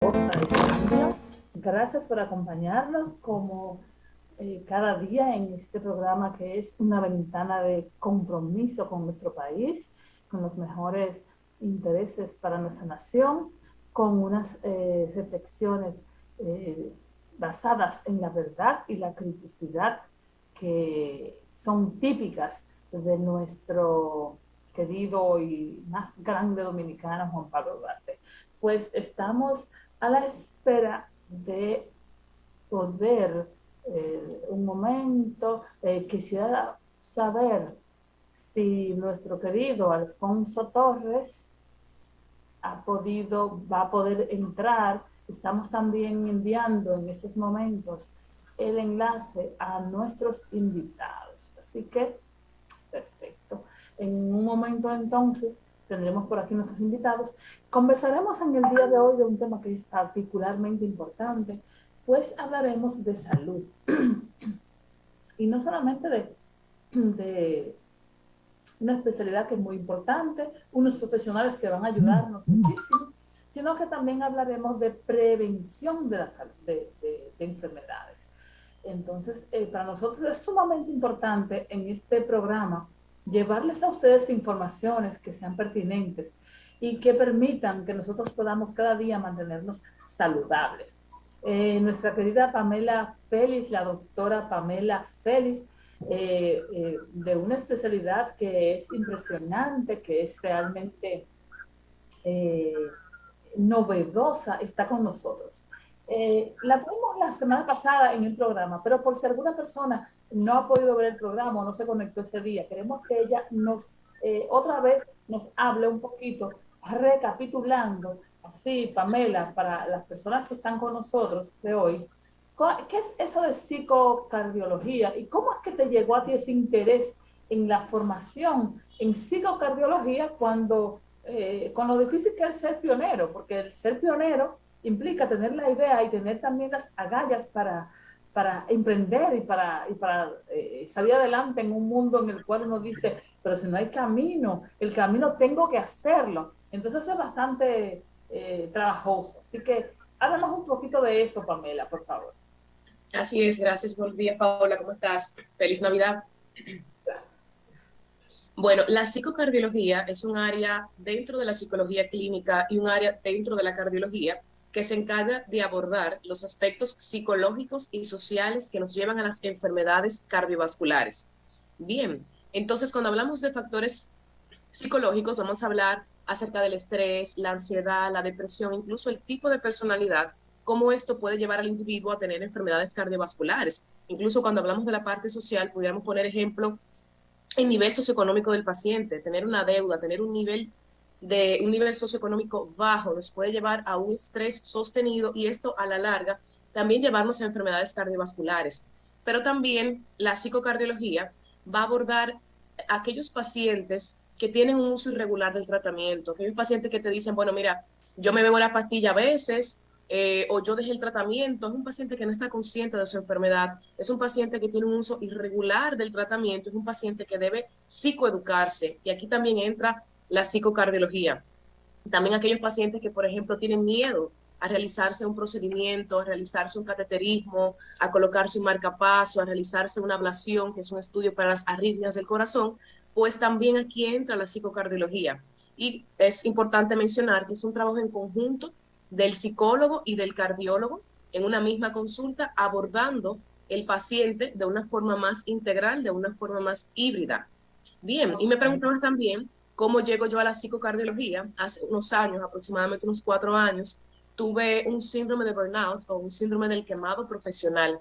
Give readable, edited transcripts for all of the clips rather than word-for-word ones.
Costa del Cambio. Gracias por acompañarnos como cada día en este programa que es una ventana de compromiso con nuestro país, con los mejores intereses para nuestra nación, con unas reflexiones eh, basadas en la verdad y la criticidad que son típicas de nuestro querido y más grande dominicano Juan Pablo Duarte. Pues estamos a la espera de poder, un momento, quisiera saber si nuestro querido Alfonso Torres va a poder entrar. Estamos también enviando en estos momentos el enlace a nuestros invitados. Así que, perfecto. En un momento entonces tendremos por aquí nuestros invitados. Conversaremos en el día de hoy de un tema que es particularmente importante, pues hablaremos de salud. Y no solamente de una especialidad que es muy importante, unos profesionales que van a ayudarnos muchísimo, sino que también hablaremos de prevención de, la salud, de enfermedades. Entonces, para nosotros es sumamente importante en este programa llevarles a ustedes informaciones que sean pertinentes y que permitan que nosotros podamos cada día mantenernos saludables. Nuestra querida Pamela Félix, la doctora Pamela Félix, de una especialidad que es impresionante, que es realmente eh, novedosa, está con nosotros. La tuvimos la semana pasada en el programa, pero por si alguna persona no ha podido ver el programa o no se conectó ese día, queremos que ella otra vez nos hable un poquito, recapitulando, así, Pamela, para las personas que están con nosotros de hoy, ¿qué es eso de psicocardiología y cómo es que te llegó a ti ese interés en la formación en psicocardiología con lo difícil que es ser pionero? Porque el ser pionero implica tener la idea y tener también las agallas para emprender y para salir adelante en un mundo en el cual uno dice, pero si no hay camino, el camino tengo que hacerlo. Entonces eso es bastante trabajoso. Así que háblanos un poquito de eso, Pamela, por favor. Así es, gracias. Buenos días, Paola, ¿cómo estás? Feliz Navidad. Gracias. Bueno, la psicocardiología es un área dentro de la psicología clínica y un área dentro de la cardiología que se encarga de abordar los aspectos psicológicos y sociales que nos llevan a las enfermedades cardiovasculares. Bien, entonces cuando hablamos de factores psicológicos, vamos a hablar acerca del estrés, la ansiedad, la depresión, incluso el tipo de personalidad, cómo esto puede llevar al individuo a tener enfermedades cardiovasculares. Incluso cuando hablamos de la parte social, pudiéramos poner ejemplo el nivel socioeconómico del paciente, tener una deuda, tener un nivel socioeconómico bajo nos puede llevar a un estrés sostenido y esto a la larga también llevarnos a enfermedades cardiovasculares. Pero también la psicocardiología va a abordar aquellos pacientes que tienen un uso irregular del tratamiento, aquellos pacientes que te dicen, bueno, mira, yo me bebo la pastilla a veces, o yo dejé el tratamiento. Es un paciente que no está consciente de su enfermedad, es un paciente que tiene un uso irregular del tratamiento, es un paciente que debe psicoeducarse. Y aquí también entra la psicocardiología. También aquellos pacientes que, por ejemplo, tienen miedo a realizarse un procedimiento, a realizarse un cateterismo, a colocarse un marcapaso, a realizarse una ablación, que es un estudio para las arritmias del corazón, pues también aquí entra la psicocardiología. Y es importante mencionar que es un trabajo en conjunto del psicólogo y del cardiólogo en una misma consulta, abordando el paciente de una forma más integral, de una forma más híbrida. Bien, y me Okay. preguntabas también cómo llego yo a la psicocardiología. Hace unos años, aproximadamente unos 4 años, tuve un síndrome de burnout o un síndrome del quemado profesional.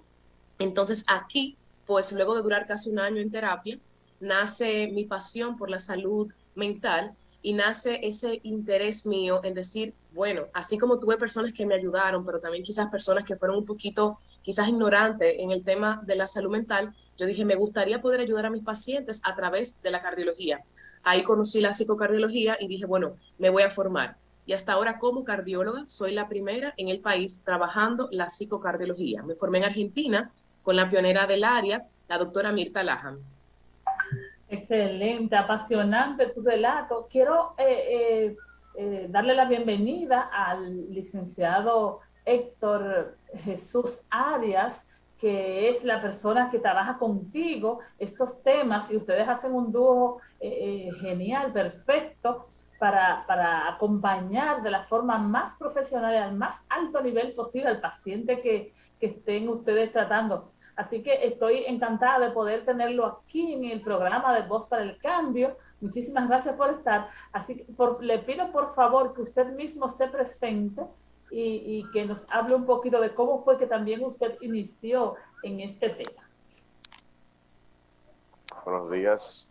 Entonces aquí, pues luego de durar casi un año en terapia, nace mi pasión por la salud mental y nace ese interés mío en decir, bueno, así como tuve personas que me ayudaron, pero también quizás personas que fueron un poquito, quizás ignorantes en el tema de la salud mental, yo dije, me gustaría poder ayudar a mis pacientes a través de la cardiología. Ahí conocí la psicocardiología y dije, bueno, me voy a formar. Y hasta ahora como cardióloga soy la primera en el país trabajando la psicocardiología. Me formé en Argentina con la pionera del área, la doctora Mirta Lahan. Excelente, apasionante tu relato. Quiero darle la bienvenida al licenciado Héctor Jesús Arias, que es la persona que trabaja contigo estos temas, y ustedes hacen un dúo genial, perfecto, para acompañar de la forma más profesional y al más alto nivel posible al paciente que estén ustedes tratando. Así que estoy encantada de poder tenerlo aquí en el programa de Voz para el Cambio. Muchísimas gracias por estar. Así que le pido por favor que usted mismo se presente y que nos hable un poquito de cómo fue que también usted inició en este tema. Buenos días.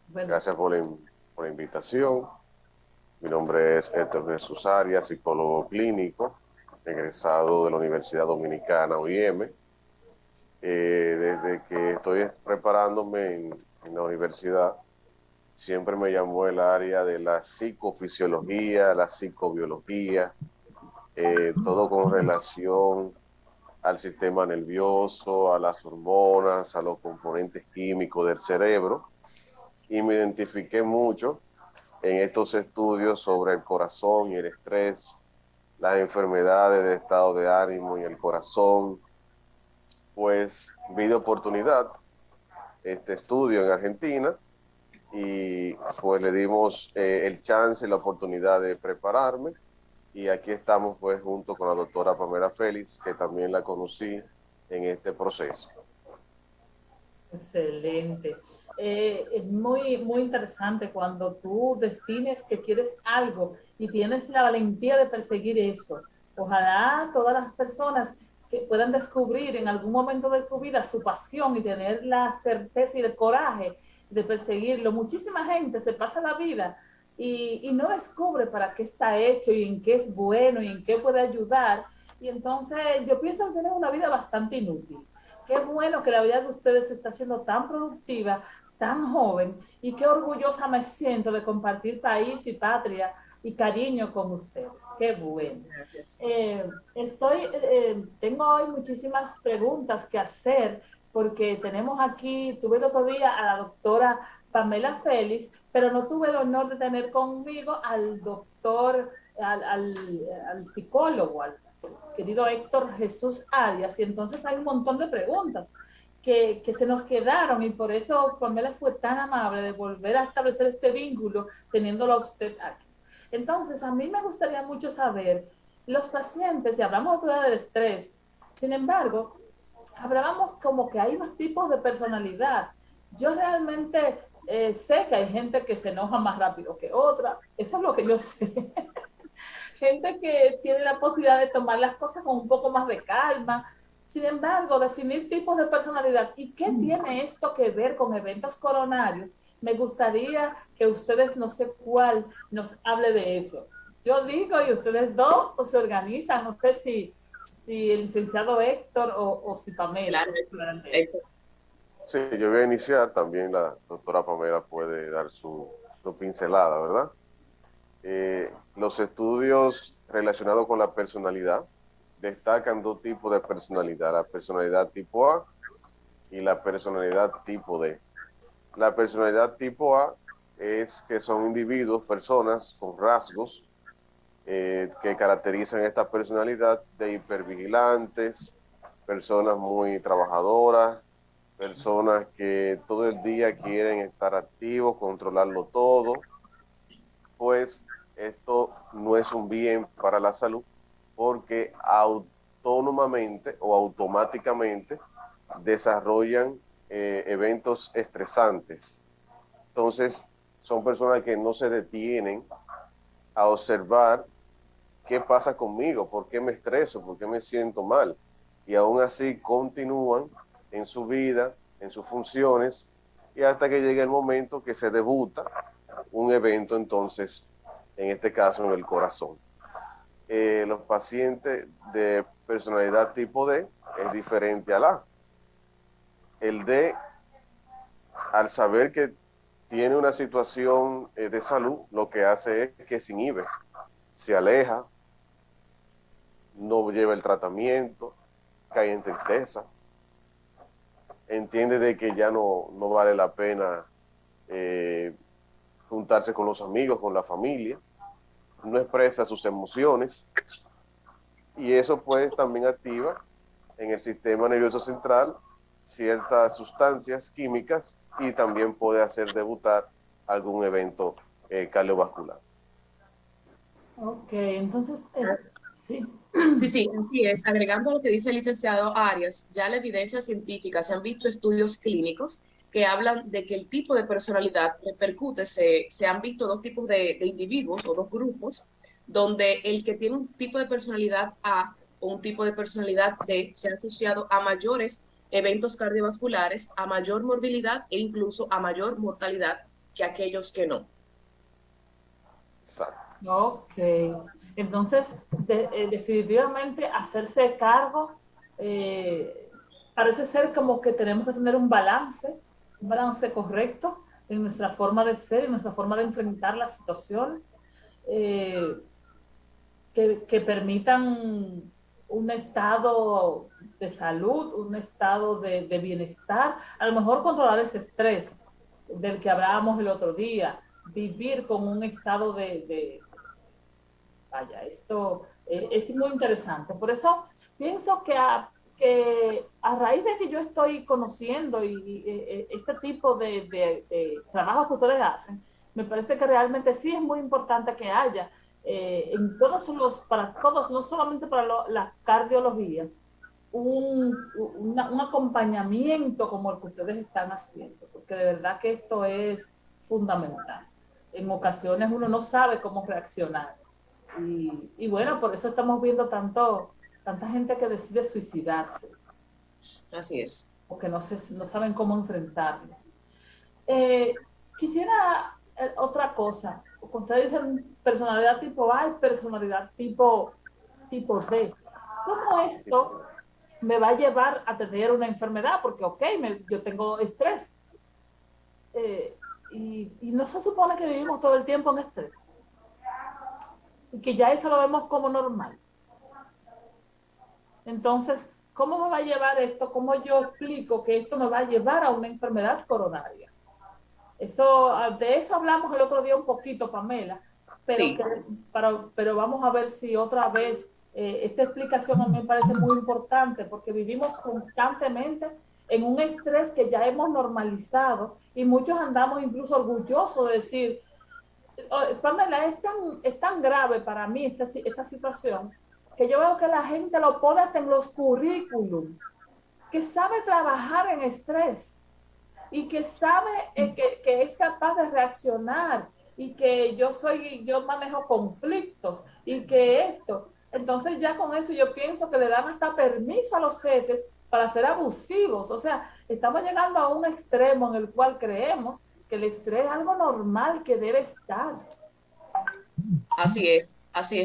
Bueno, Gracias por la invitación. Mi nombre es Héctor Jesús Arias, psicólogo clínico, egresado de la Universidad Dominicana, UIM. Desde que estoy preparándome en la universidad, siempre me llamó el área de la psicofisiología, la psicobiología, todo con relación al sistema nervioso, a las hormonas, a los componentes químicos del cerebro, y me identifiqué mucho en estos estudios sobre el corazón y el estrés, las enfermedades de estado de ánimo y el corazón. Pues vi de oportunidad este estudio en Argentina y pues le dimos el chance, la oportunidad de prepararme, y aquí estamos pues junto con la doctora Pamela Félix, que también la conocí en este proceso. excelente. Es muy interesante cuando tú defines que quieres algo y tienes la valentía de perseguir eso. Ojalá todas las personas que puedan descubrir en algún momento de su vida su pasión y tener la certeza y el coraje de perseguirlo. Muchísima gente se pasa la vida y no descubre para qué está hecho y en qué es bueno y en qué puede ayudar. Y entonces yo pienso que tienen una vida bastante inútil. Qué bueno que la vida de ustedes está siendo tan productiva, tan joven, y qué orgullosa me siento de compartir país y patria y cariño con ustedes. Qué bueno. Gracias. Tengo hoy muchísimas preguntas que hacer porque tenemos aquí, tuve el otro día a la doctora Pamela Félix, pero no tuve el honor de tener conmigo al doctor, al psicólogo, al querido Héctor Jesús Arias, y entonces hay un montón de preguntas que se nos quedaron, y por eso Pamela fue tan amable de volver a establecer este vínculo teniéndolo a usted aquí. Entonces, a mí me gustaría mucho saber, los pacientes, y hablamos todavía del estrés, sin embargo, hablábamos como que hay unos tipos de personalidad. Yo realmente sé que hay gente que se enoja más rápido que otra, eso es lo que yo sé. Gente que tiene la posibilidad de tomar las cosas con un poco más de calma. Sin embargo, definir tipos de personalidad y qué tiene esto que ver con eventos coronarios, me gustaría que ustedes, no sé cuál, nos hable de eso. Yo digo, y ustedes dos o se organizan, no sé si el licenciado Héctor o si Pamela. Claro, Eso. Sí, yo voy a iniciar, también la doctora Pamela puede dar su pincelada, ¿verdad? Los estudios relacionados con la personalidad destacan dos tipos de personalidad: la personalidad tipo A y la personalidad tipo D. La personalidad tipo A es que son individuos, personas con rasgos que caracterizan esta personalidad de hipervigilantes, personas muy trabajadoras, personas que todo el día quieren estar activos, controlarlo todo. Pues esto no es un bien para la salud, porque autónomamente o automáticamente desarrollan eventos estresantes. Entonces, son personas que no se detienen a observar qué pasa conmigo, por qué me estreso, por qué me siento mal, y aún así continúan en su vida, en sus funciones, y hasta que llegue el momento que se debuta un evento, entonces, en este caso, en el corazón. Los pacientes de personalidad tipo D es diferente al A. El D, al saber que tiene una situación de salud, lo que hace es que se inhibe, se aleja, no lleva el tratamiento, cae en tristeza, entiende de que ya no vale la pena juntarse con los amigos, con la familia, no expresa sus emociones, y eso pues también activa en el sistema nervioso central ciertas sustancias químicas y también puede hacer debutar algún evento cardiovascular. Ok, entonces, sí. Sí, sí, así es. Agregando a lo que dice el licenciado Arias, ya la evidencia científica, se han visto estudios clínicos que hablan de que el tipo de personalidad repercute, se han visto dos tipos de individuos o dos grupos, donde el que tiene un tipo de personalidad A o un tipo de personalidad B se ha asociado a mayores eventos cardiovasculares, a mayor morbilidad e incluso a mayor mortalidad que aquellos que no. Exacto. Ok, entonces definitivamente hacerse cargo, parece ser como que tenemos que tener un balance correcto en nuestra forma de ser, en nuestra forma de enfrentar las situaciones, eh, que permitan un estado de salud, un estado de bienestar, a lo mejor controlar ese estrés del que hablábamos el otro día, vivir con un estado vaya, esto es muy interesante. Por eso pienso que a raíz de que yo estoy conociendo este tipo de trabajo que ustedes hacen, me parece que realmente sí es muy importante que haya para todos, no solamente para la cardiología, un acompañamiento como el que ustedes están haciendo, porque de verdad que esto es fundamental. En ocasiones uno no sabe cómo reaccionar. Y bueno, por eso estamos viendo tanta gente que decide suicidarse, Así es. porque no saben cómo enfrentarlo. Eh, Quisiera otra cosa. Cuando ustedes dicen personalidad tipo A y personalidad tipo D, ¿cómo esto me va a llevar a tener una enfermedad? Porque, ok, yo tengo estrés. Y no se supone que vivimos todo el tiempo en estrés. Y que ya eso lo vemos como normal. Entonces, ¿cómo me va a llevar esto? ¿Cómo yo explico que esto me va a llevar a una enfermedad coronaria? De eso hablamos el otro día un poquito, Pamela, pero, Sí. pero vamos a ver si otra vez esta explicación a mí me parece muy importante porque vivimos constantemente en un estrés que ya hemos normalizado y muchos andamos incluso orgullosos de decir, Pamela, es tan grave para mí esta situación que yo veo que la gente lo pone hasta en los currículum, que sabe trabajar en estrés y que sabe que es capaz de reaccionar y que yo manejo conflictos y que esto. Entonces ya con eso yo pienso que le dan hasta permiso a los jefes para ser abusivos. O sea, estamos llegando a un extremo en el cual creemos que el estrés es algo normal que debe estar. Así es,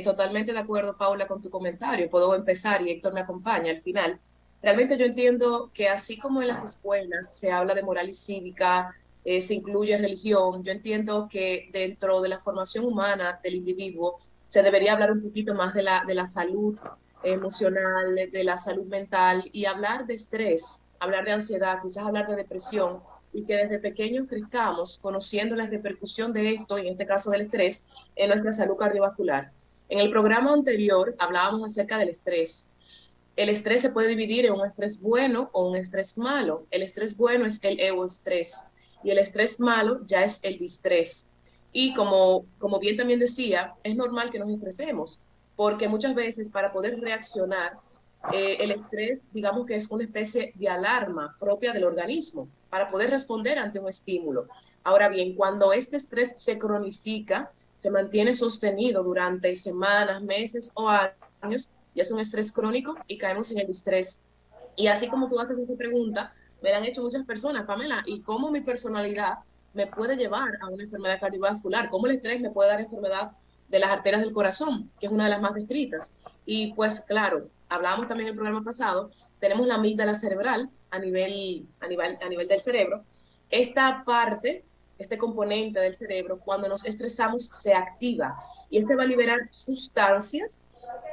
totalmente de acuerdo, Paula, con tu comentario. Puedo empezar y Héctor me acompaña al final. Realmente yo entiendo que así como en las escuelas se habla de moral y cívica, se incluye religión, yo entiendo que dentro de la formación humana del individuo se debería hablar un poquito más de la salud emocional, de la salud mental y hablar de estrés, hablar de ansiedad, quizás hablar de depresión y que desde pequeños crezcamos conociendo la repercusión de esto, y en este caso del estrés, en nuestra salud cardiovascular. En el programa anterior hablábamos acerca del estrés. El estrés se puede dividir en un estrés bueno o un estrés malo. El estrés bueno es el euestrés y el estrés malo ya es el distrés. Y como bien también decía, es normal que nos estresemos, porque muchas veces para poder reaccionar, el estrés, digamos que es una especie de alarma propia del organismo para poder responder ante un estímulo. Ahora bien, cuando este estrés se cronifica, se mantiene sostenido durante semanas, meses o años, ya es un estrés crónico y caemos en el distrés. Y así como tú haces esa pregunta, me la han hecho muchas personas, Pamela, ¿y cómo mi personalidad me puede llevar a una enfermedad cardiovascular? ¿Cómo el estrés me puede dar enfermedad de las arterias del corazón, que es una de las más descritas? Y pues claro, hablábamos también en el programa pasado, tenemos la amígdala cerebral a nivel del cerebro. Esta parte, este componente del cerebro, cuando nos estresamos, se activa y este va a liberar sustancias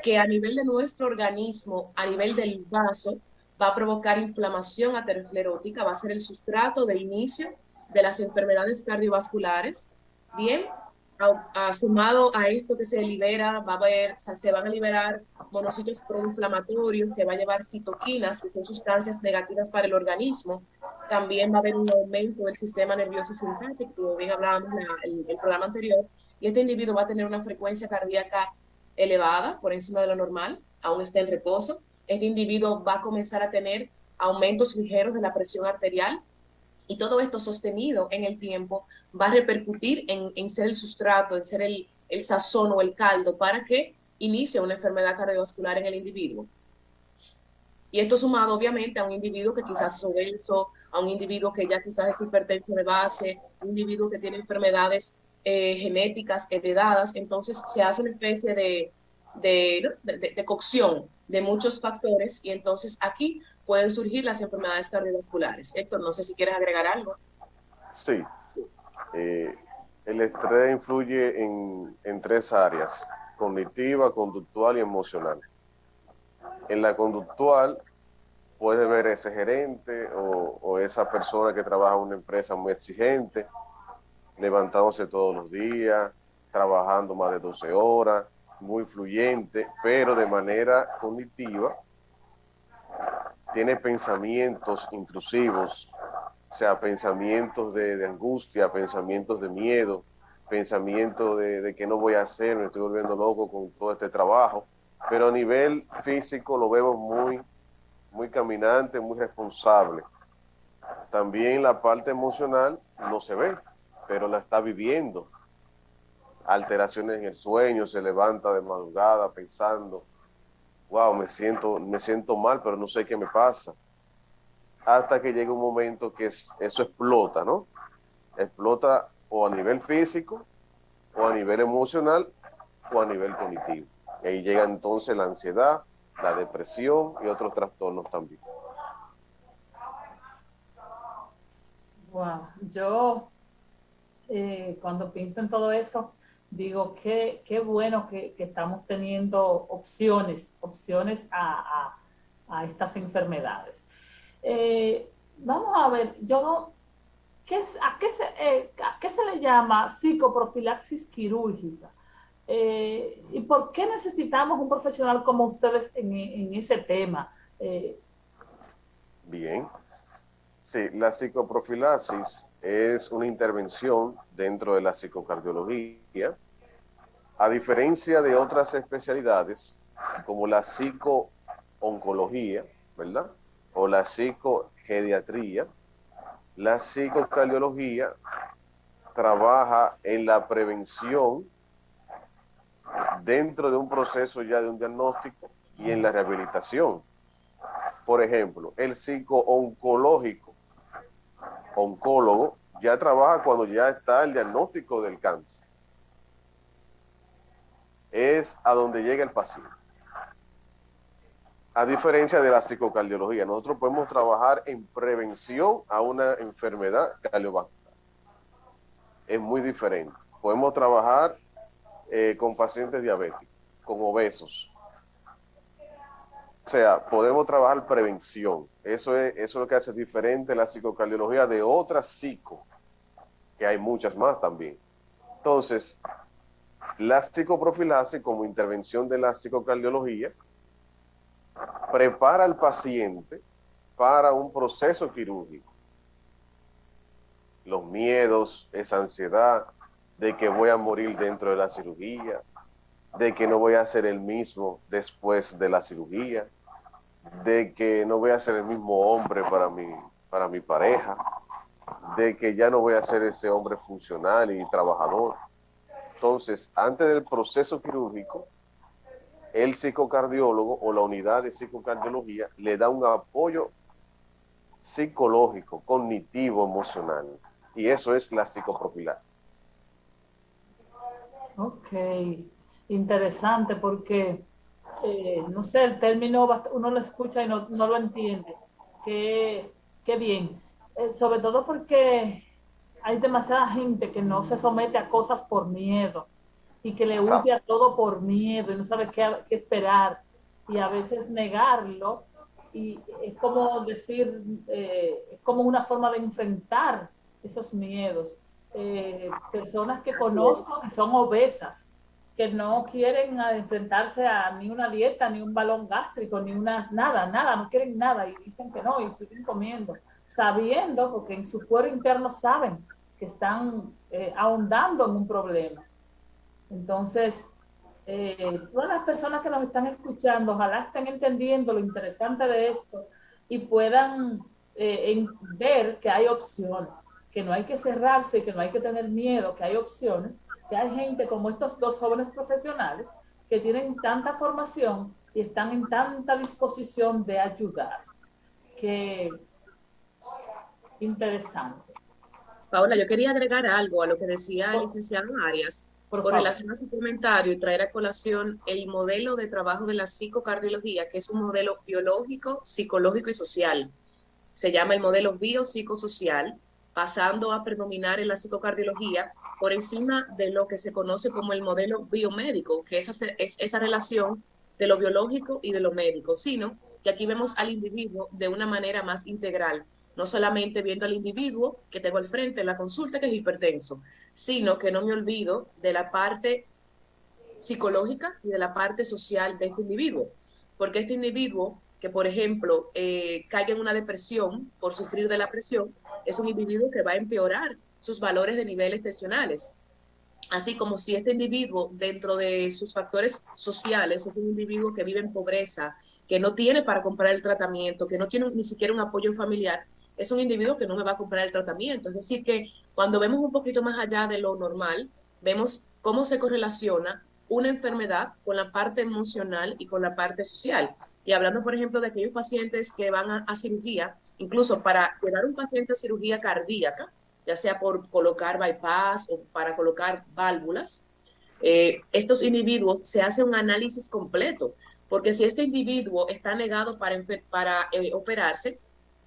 que a nivel de nuestro organismo, a nivel del vaso, va a provocar inflamación aterosclerótica, va a ser el sustrato de inicio de las enfermedades cardiovasculares. Bien, Sumado a esto que se libera, se van a liberar monocitos proinflamatorios, que va a llevar citoquinas, que son sustancias negativas para el organismo. También va a haber un aumento del sistema nervioso simpático, como bien hablábamos en el programa anterior, y este individuo va a tener una frecuencia cardíaca elevada, por encima de lo normal, aún está en reposo. Este individuo va a comenzar a tener aumentos ligeros de la presión arterial, y todo esto sostenido en el tiempo va a repercutir en ser el sustrato, en ser el sazón o el caldo para que inicie una enfermedad cardiovascular en el individuo. Y esto sumado obviamente a un individuo que quizás es obeso, a un individuo que ya quizás es hipertenso de base, un individuo que tiene enfermedades genéticas heredadas. Entonces se hace una especie de cocción de muchos factores, y entonces aquí pueden surgir las enfermedades cardiovasculares. Héctor, no sé si quieres agregar algo. Sí, el estrés influye en tres áreas: cognitiva, conductual y emocional. En la conductual puede ver ese gerente o esa persona que trabaja en una empresa muy exigente, levantándose todos los días, trabajando más de 12 horas, muy fluyente, pero de manera cognitiva tiene pensamientos intrusivos, o sea, pensamientos de angustia, pensamientos de miedo, pensamientos de que no voy a hacer, me estoy volviendo loco con todo este trabajo. Pero a nivel físico lo vemos muy caminante, muy responsable. También la parte emocional no se ve, pero la está viviendo. Alteraciones en el sueño, se levanta de madrugada pensando, wow, me siento mal, pero no sé qué me pasa. Hasta que llega un momento que eso explota, ¿no? Explota o a nivel físico, o a nivel emocional, o a nivel cognitivo. Y ahí llega entonces la ansiedad, la depresión y otros trastornos también. Wow, yo cuando pienso en todo eso, digo qué bueno que estamos teniendo opciones a estas enfermedades. Vamos a ver, ¿a qué se le llama psicoprofilaxis quirúrgica? ¿Y por qué necesitamos un profesional como ustedes en ese tema? Bien. Sí, la psicoprofilaxis es una intervención dentro de la psicocardiología. A diferencia de otras especialidades, como la psicooncología, ¿verdad? O la psicogeriatría, la psicocardiología trabaja en la prevención dentro de un proceso ya de un diagnóstico y en la rehabilitación. Por ejemplo, el oncólogo, ya trabaja cuando ya está el diagnóstico del cáncer. Es a donde llega el paciente. A diferencia de la psicocardiología, nosotros podemos trabajar en prevención a una enfermedad cardiovascular. Es muy diferente. Podemos trabajar con pacientes diabéticos, con obesos. O sea, podemos trabajar prevención. Eso es lo que hace diferente la psicocardiología de otras psico, que hay muchas más también. Entonces, la psicoprofilaxis como intervención de la psicocardiología prepara al paciente para un proceso quirúrgico. Los miedos, esa ansiedad de que voy a morir dentro de la cirugía, de que no voy a ser el mismo después de la cirugía, de que no voy a ser el mismo hombre para mi pareja, de que ya no voy a ser ese hombre funcional y trabajador. Entonces, antes del proceso quirúrgico, el psicocardiólogo o la unidad de psicocardiología le da un apoyo psicológico, cognitivo, emocional. Y eso es la psicoprofilaxis. Ok, interesante porque, no sé, el término uno lo escucha y no lo entiende. Qué bien. Sobre todo porque hay demasiada gente que no se somete a cosas por miedo y que le huye Exacto. a todo por miedo y no sabe qué esperar y a veces negarlo y es como decir, es como una forma de enfrentar esos miedos. personas que conozco que son obesas, que no quieren enfrentarse a ni una dieta, ni un balón gástrico, ni nada, no quieren nada y dicen que no y siguen comiendo, sabiendo, porque en su fuero interno saben que están ahondando en un problema. Entonces, todas las personas que nos están escuchando, ojalá estén entendiendo lo interesante de esto y puedan ver que hay opciones, que no hay que cerrarse, que no hay que tener miedo, que hay opciones, que hay gente como estos dos jóvenes profesionales que tienen tanta formación y están en tanta disposición de ayudar. Que interesante. Paola, yo quería agregar algo a lo que decía el Por, licenciado Arias por con favor. relación a su comentario y traer a colación el modelo de trabajo de la psicocardiología, que es un modelo biológico, psicológico y social. Se llama el modelo biopsicosocial, pasando a predominar en la psicocardiología por encima de lo que se conoce como el modelo biomédico, que es esa relación de lo biológico y de lo médico, sino que aquí vemos al individuo de una manera más integral, no solamente viendo al individuo que tengo al frente en la consulta que es hipertenso, sino que no me olvido de la parte psicológica y de la parte social de este individuo. Porque este individuo que, por ejemplo, caiga en una depresión por sufrir de la presión, es un individuo que va a empeorar sus valores de niveles tensionales. Así como si este individuo, dentro de sus factores sociales, es un individuo que vive en pobreza, que no tiene para comprar el tratamiento, que no tiene ni siquiera un apoyo familiar, es un individuo que no me va a comprar el tratamiento. Es decir, que cuando vemos un poquito más allá de lo normal, vemos cómo se correlaciona una enfermedad con la parte emocional y con la parte social. Y hablando, por ejemplo, de aquellos pacientes que van a cirugía, incluso para llevar un paciente a cirugía cardíaca, ya sea por colocar bypass o para colocar válvulas, estos individuos se hace un análisis completo, porque si este individuo está negado para operarse,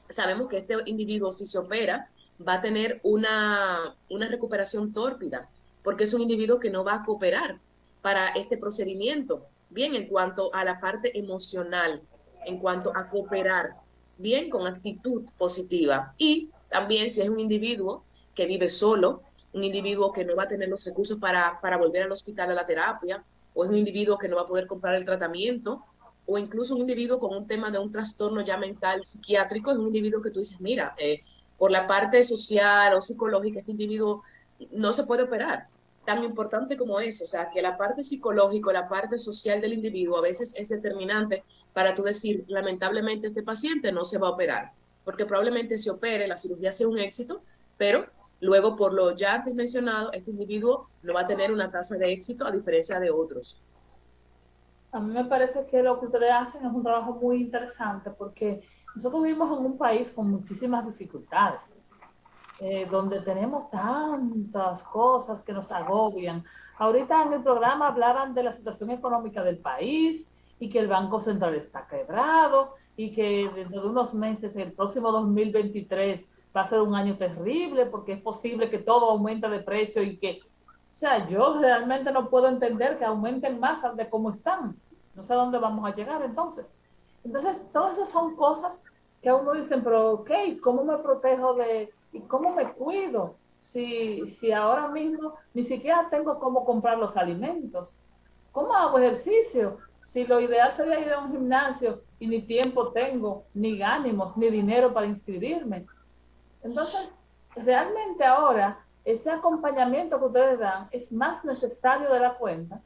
sabemos que este individuo, si se opera, va a tener una recuperación tórpida, porque es un individuo que no va a cooperar para este procedimiento. Bien, en cuanto a la parte emocional, en cuanto a cooperar, bien, con actitud positiva. Y también si es un individuo que vive solo, un individuo que no va a tener los recursos para volver al hospital a la terapia, o es un individuo que no va a poder comprar el tratamiento, o incluso un individuo con un tema de un trastorno ya mental psiquiátrico, es un individuo que tú dices, mira, por la parte social o psicológica, este individuo no se puede operar. Tan importante como eso, o sea, que la parte psicológica, la parte social del individuo a veces es determinante para tú decir, lamentablemente este paciente no se va a operar, porque probablemente se opere, la cirugía sea un éxito, pero luego por lo ya antes mencionado, este individuo no va a tener una tasa de éxito a diferencia de otros. A mí me parece que lo que ustedes hacen es un trabajo muy interesante porque nosotros vivimos en un país con muchísimas dificultades, donde tenemos tantas cosas que nos agobian. Ahorita en el programa hablaban de la situación económica del país y que el Banco Central está quebrado y que dentro de unos meses, el próximo 2023, va a ser un año terrible porque es posible que todo aumente de precio y que, o sea, yo realmente no puedo entender que aumenten más de cómo están. No sé a dónde vamos a llegar entonces. Entonces, todas esas son cosas que a uno dicen, pero ok, ¿cómo me protejo de, y cómo me cuido? Si ahora mismo ni siquiera tengo cómo comprar los alimentos. ¿Cómo hago ejercicio? Si lo ideal sería ir a un gimnasio y ni tiempo tengo, ni ánimos, ni dinero para inscribirme. Entonces, realmente ahora ese acompañamiento que ustedes dan es más necesario de la cuenta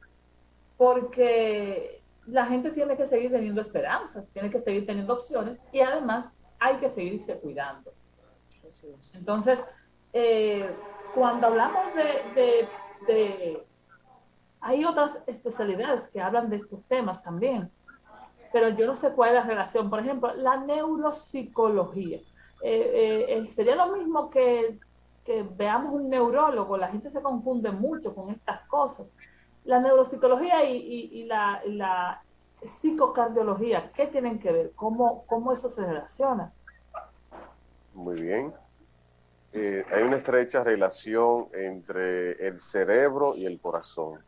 porque la gente tiene que seguir teniendo esperanzas, tiene que seguir teniendo opciones y además hay que seguirse cuidando. Entonces, eh, cuando hablamos hay otras especialidades que hablan de estos temas también, pero yo no sé cuál es la relación. Por ejemplo, la neuropsicología. Sería lo mismo que veamos un neurólogo, la gente se confunde mucho con estas cosas. La neuropsicología y la psicocardiología, ¿qué tienen que ver? ¿Cómo eso se relaciona? Muy bien. Hay una estrecha relación entre el cerebro y el corazón.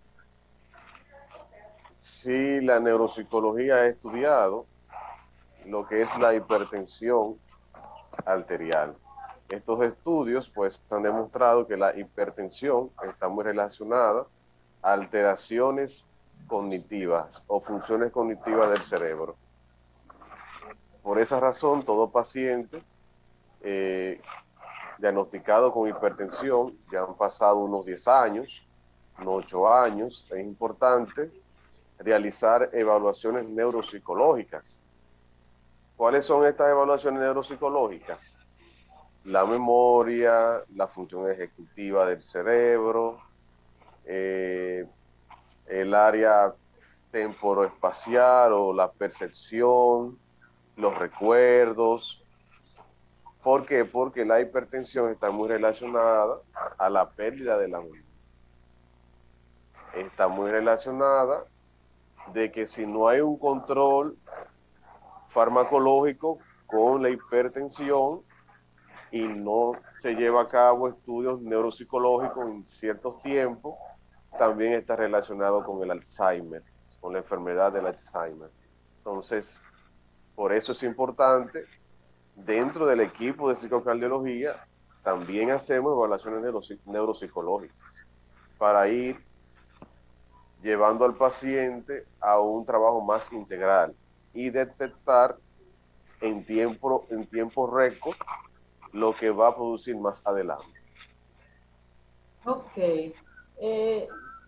Si la neuropsicología ha estudiado lo que es la hipertensión arterial, Estos estudios pues han demostrado que la hipertensión está muy relacionada a alteraciones cognitivas o funciones cognitivas del cerebro. Por esa razón, todo paciente diagnosticado con hipertensión, ya han pasado unos 10 años, unos 8 años, es importante realizar evaluaciones neuropsicológicas. ¿Cuáles son estas evaluaciones neuropsicológicas? La memoria, la función ejecutiva del cerebro, el área temporoespacial o la percepción, los recuerdos. ¿Por qué? Porque la hipertensión está muy relacionada a la pérdida de la memoria. Está muy relacionada de que si no hay un control farmacológico con la hipertensión y no se lleva a cabo estudios neuropsicológicos en ciertos tiempos, también está relacionado con el Alzheimer, con la enfermedad del Alzheimer. Entonces, por eso es importante, dentro del equipo de psicocardiología, también hacemos evaluaciones neuropsicológicas para ir llevando al paciente a un trabajo más integral y detectar en tiempo récord lo que va a producir más adelante. Ok.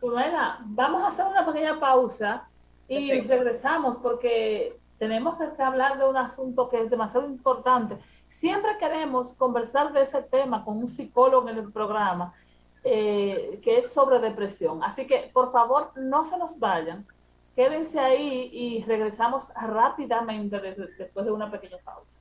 Bueno, vamos a hacer una pequeña pausa y regresamos porque tenemos que hablar de un asunto que es demasiado importante. Siempre queremos conversar de ese tema con un psicólogo en el programa, que es sobre depresión. Así que, por favor, no se nos vayan. Quédense ahí y regresamos rápidamente después de una pequeña pausa.